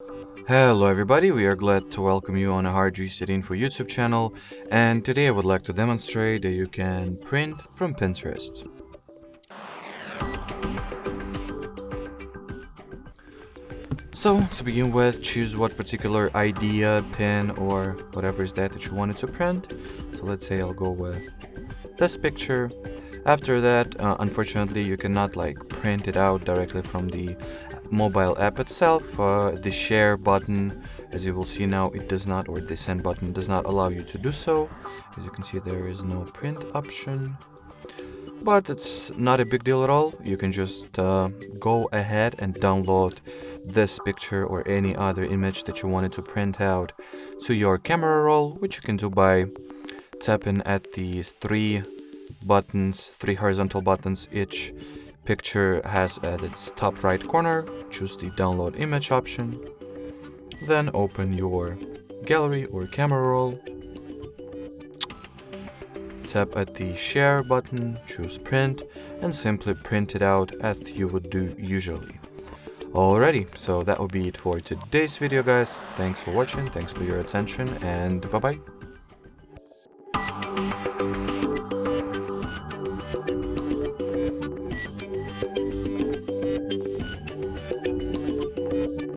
Hello everybody, we are glad to welcome you on a HardReset.Info YouTube channel, and today I would like to demonstrate that you can print from Pinterest. So to begin with, choose what particular idea, pin, or whatever is that you wanted to print. So let's say I'll go with this picture. After that, unfortunately, you cannot print it out directly from the mobile app itself. The share button, as you will see now, it does not, or the send button does not allow you to do so. As you can see, there is no print option. But it's not a big deal at all. You can just go ahead and download this picture or any other image that you wanted to print out to your camera roll, which you can do by tapping at these three horizontal buttons. Each picture has at its top right corner. Choose the download image option, then open your gallery or camera roll, tap at the share button, choose print, and simply print it out as you would do usually. Alrighty, so that will be it for today's video, guys. Thanks for watching, thanks for your attention, and bye bye.